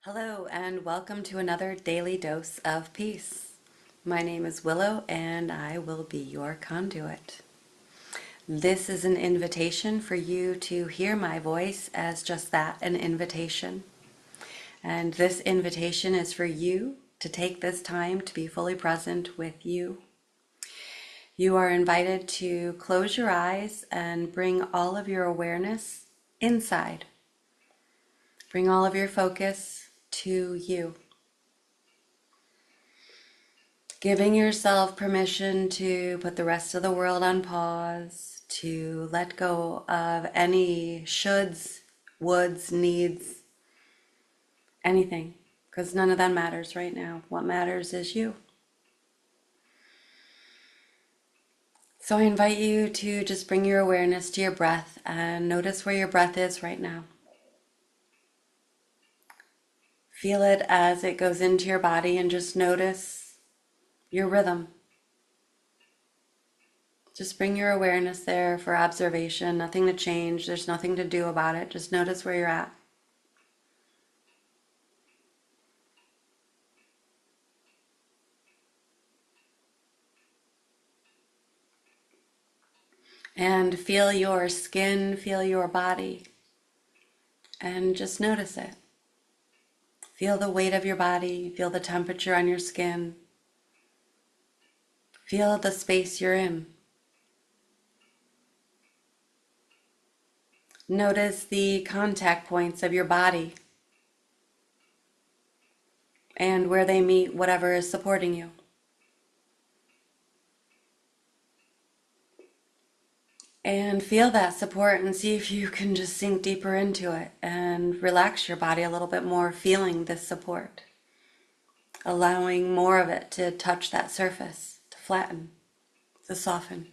Hello, and welcome to another daily dose of peace. My name is Willow, and I will be your conduit. This is an invitation for you to hear my voice as just that, an invitation. And this invitation is for you to take this time to be fully present with you. You are invited to close your eyes and bring all of your awareness inside. Bring all of your focus to you. Giving yourself permission to put the rest of the world on pause, to let go of any shoulds, woulds, needs, anything, because none of that matters right now. What matters is you. So I invite you to just bring your awareness to your breath and notice where your breath is right now. Feel it as it goes into your body and just notice your rhythm. Just bring your awareness there for observation, nothing to change, there's nothing to do about it. Just notice where you're at. And feel your skin, feel your body, and just notice it. Feel the weight of your body, feel the temperature on your skin. Feel the space you're in. Notice the contact points of your body and where they meet whatever is supporting you. And feel that support and see if you can just sink deeper into it and relax your body a little bit more, feeling this support. Allowing more of it to touch that surface, to flatten, to soften.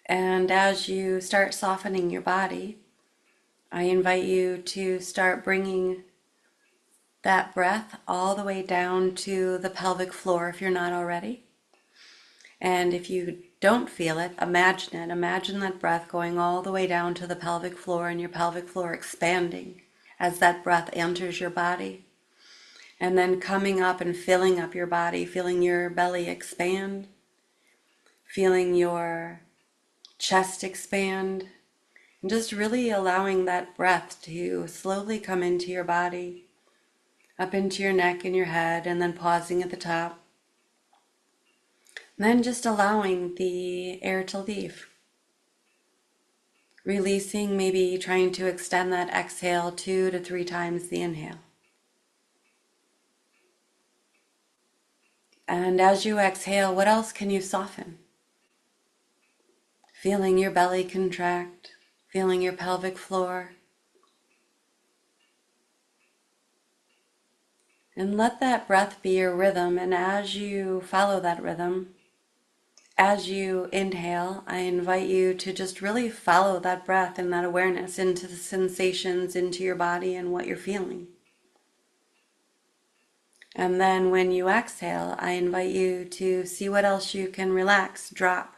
And as you start softening your body, I invite you to start bringing that breath all the way down to the pelvic floor if you're not already. And if you don't feel it, imagine it. Imagine that breath going all the way down to the pelvic floor and your pelvic floor expanding as that breath enters your body. And then coming up and filling up your body, feeling your belly expand, feeling your chest expand, and just really allowing that breath to slowly come into your body, up into your neck and your head, and then pausing at the top. And then just allowing the air to leave. Releasing, maybe trying to extend that exhale 2 to 3 times the inhale. And as you exhale, what else can you soften? Feeling your belly contract, feeling your pelvic floor. And let that breath be your rhythm, and as you follow that rhythm, as you inhale, I invite you to just really follow that breath and that awareness into the sensations, into your body and what you're feeling. And then when you exhale, I invite you to see what else you can relax, drop,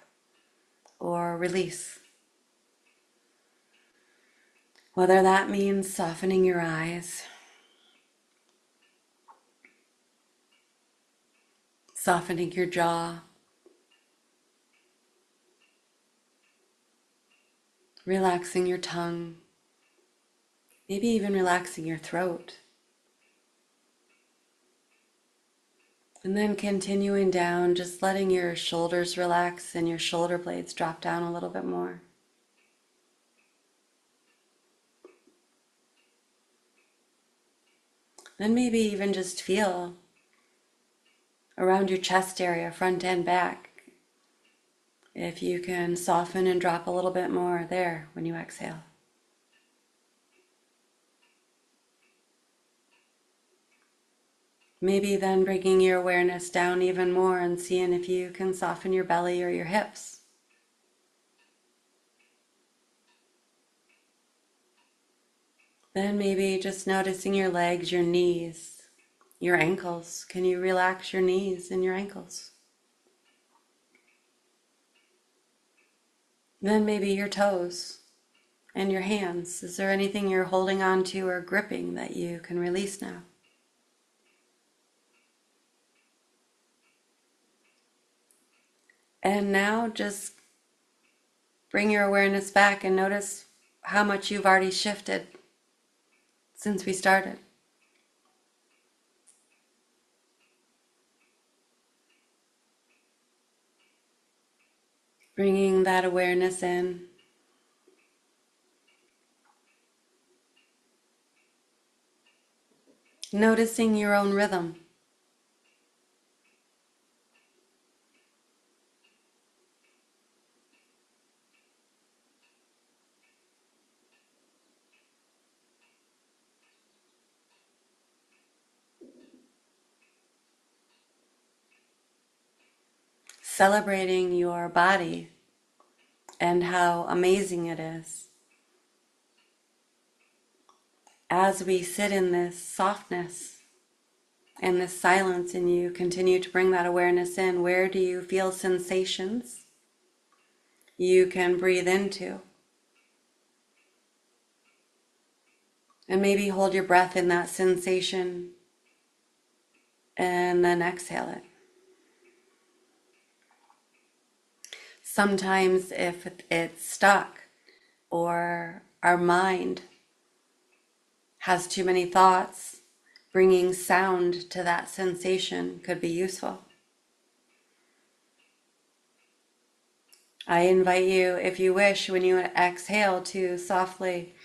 or release. Whether that means softening your eyes, softening your jaw, relaxing your tongue, maybe even relaxing your throat. And then continuing down, just letting your shoulders relax and your shoulder blades drop down a little bit more. Then maybe even just feel around your chest area, front and back, if you can soften and drop a little bit more there when you exhale. Maybe then bringing your awareness down even more and seeing if you can soften your belly or your hips. Then maybe just noticing your legs, your knees, your ankles. Can you relax your knees and your ankles? Then maybe your toes and your hands. Is there anything you're holding on to or gripping that you can release now? And now just bring your awareness back and notice how much you've already shifted since we started. Bringing that awareness in. Noticing your own rhythm. Celebrating your body and how amazing it is. As we sit in this softness and this silence and you continue to bring that awareness in, where do you feel sensations you can breathe into? And maybe hold your breath in that sensation and then exhale it. Sometimes if it's stuck or our mind has too many thoughts, bringing sound to that sensation could be useful. I invite you, if you wish, when you exhale, to softly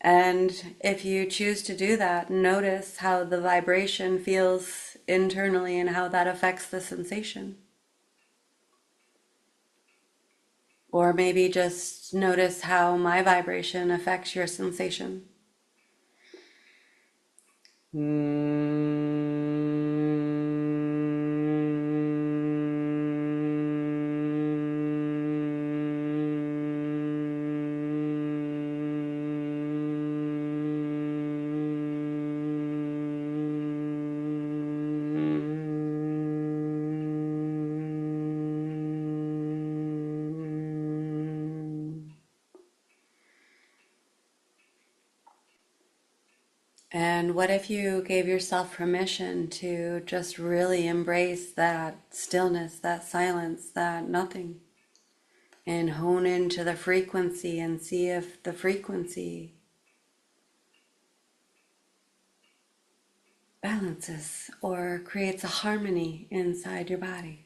And if you choose to do that, notice how the vibration feels internally and how that affects the sensation. Or maybe just notice how my vibration affects your sensation. And what if you gave yourself permission to just really embrace that stillness, that silence, that nothing, and hone into the frequency and see if the frequency balances or creates a harmony inside your body.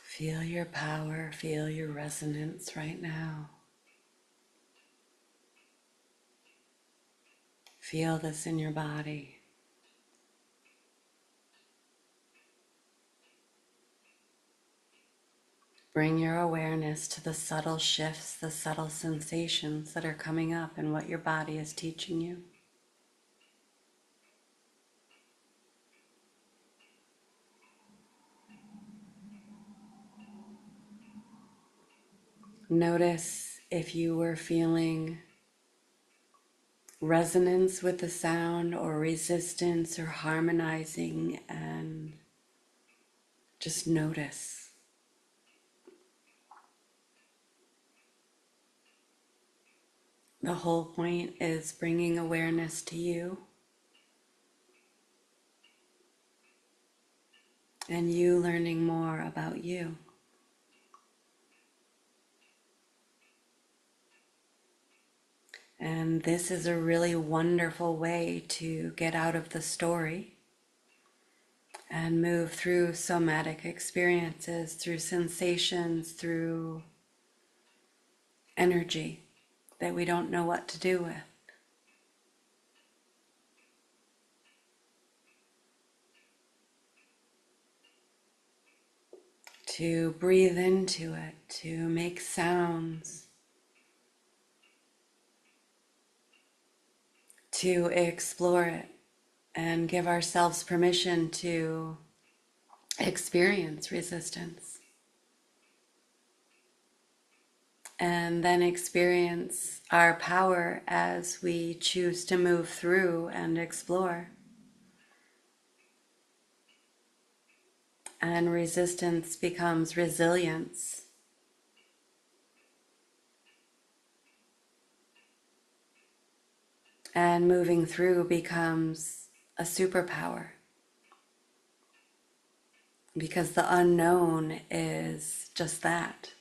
Feel your power, feel your resonance right now. Feel this in your body. Bring your awareness to the subtle shifts, the subtle sensations that are coming up and what your body is teaching you. Notice if you were feeling resonance with the sound or resistance or harmonizing, and just notice. The whole point is bringing awareness to you and you learning more about you. And this is a really wonderful way to get out of the story and move through somatic experiences, through sensations, through energy that we don't know what to do with. To breathe into it, to make sounds, to explore it, and give ourselves permission to experience resistance. And then experience our power as we choose to move through and explore. And resistance becomes resilience. And moving through becomes a superpower. Because the unknown is just that.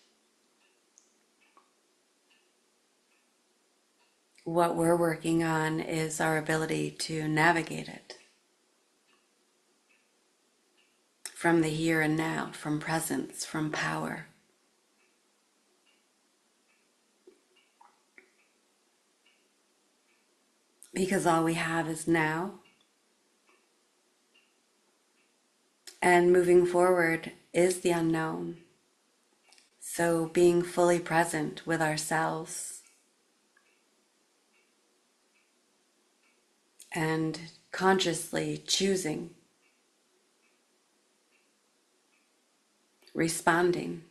What we're working on is our ability to navigate it. From the here and now, from presence, from power. Because all we have is now. And moving forward is the unknown. So being fully present with ourselves and consciously choosing, responding.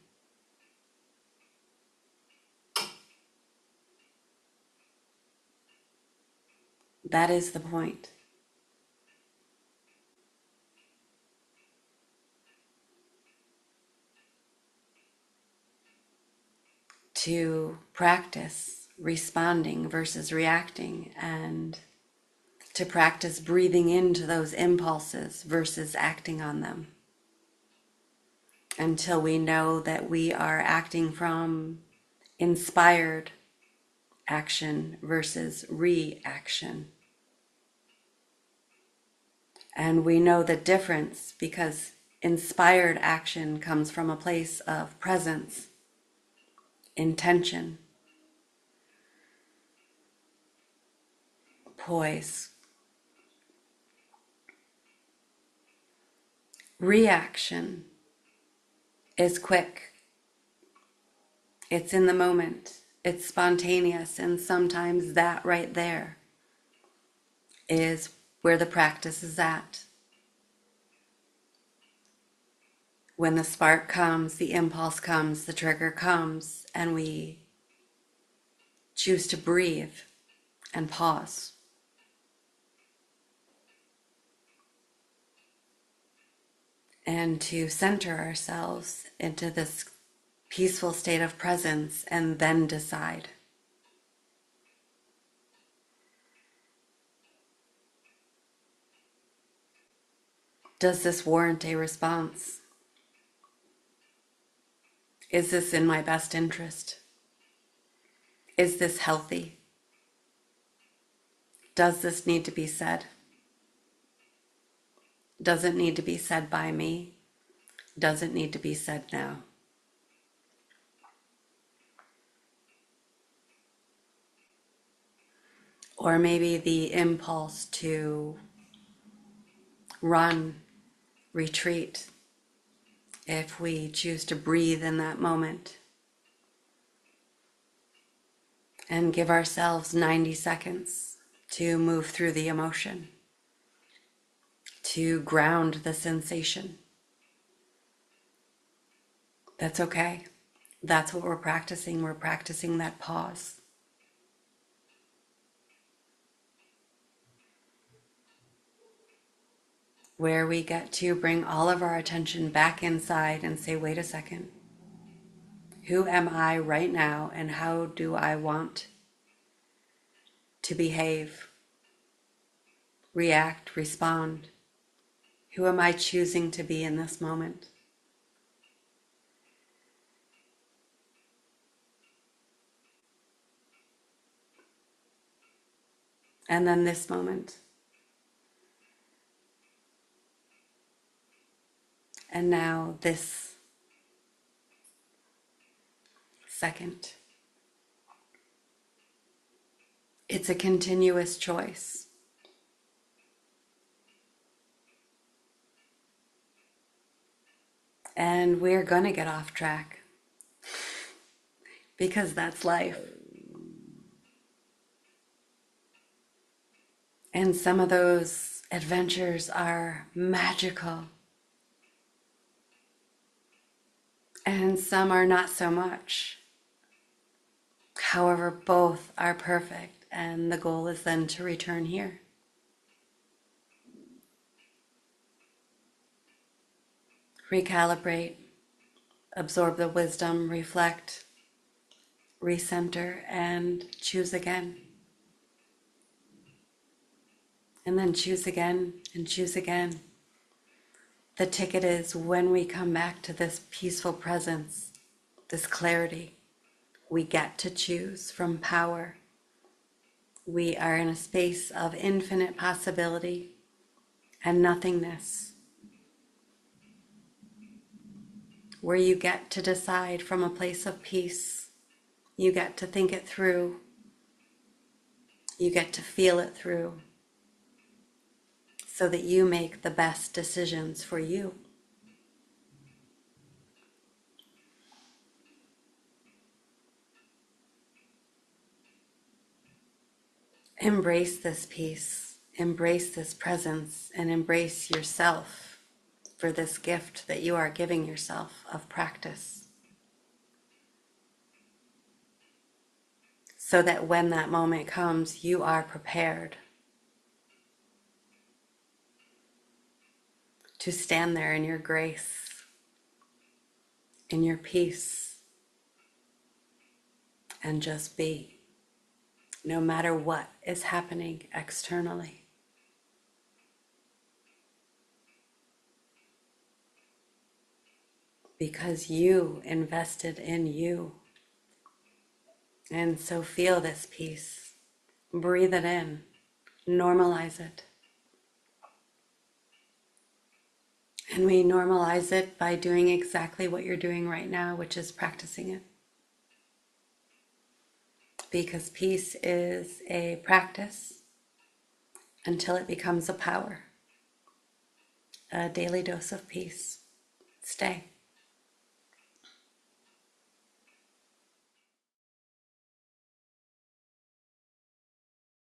That is the point. To practice responding versus reacting, and to practice breathing into those impulses versus acting on them, until we know that we are acting from inspired action versus reaction. And we know the difference because Inspired action comes from a place of presence, intention, poise. Reaction is quick. It's in the moment. It's spontaneous. And sometimes that right there is where the practice is at. When the spark comes, the impulse comes, the trigger comes, and we choose to breathe and pause. And to center ourselves into this peaceful state of presence and then decide. Does this warrant a response? Is this in my best interest? Is this healthy? Does this need to be said? Does it need to be said by me? Does it need to be said now? Or maybe the impulse to run, retreat, if we choose to breathe in that moment and give ourselves 90 seconds to move through the emotion, to ground the sensation. That's okay. That's what we're practicing. We're practicing that pause. Where we get to bring all of our attention back inside and say, wait a second. Who am I right now, and how do I want to behave, react, respond? Who am I choosing to be in this moment? And then this moment. And now this second. It's a continuous choice. And we're going to get off track because that's life. And some of those adventures are magical. And some are not so much. However, both are perfect. And the goal is then to return here. Recalibrate, absorb the wisdom, reflect, recenter, and choose again. And then choose again and choose again. The ticket is when we come back to this peaceful presence, this clarity, we get to choose from power. We are in a space of infinite possibility and nothingness, where you get to decide from a place of peace. You get to think it through. You get to feel it through, so that you make the best decisions for you. Embrace this peace, embrace this presence, and embrace yourself for this gift that you are giving yourself of practice. So that when that moment comes, you are prepared to stand there in your grace, in your peace, and just be, no matter what is happening externally. Because you invested in you. And so feel this peace. Breathe it in. Normalize it. And we normalize it by doing exactly what you're doing right now, which is practicing it. Because peace is a practice until it becomes a power. A daily dose of peace. Stay.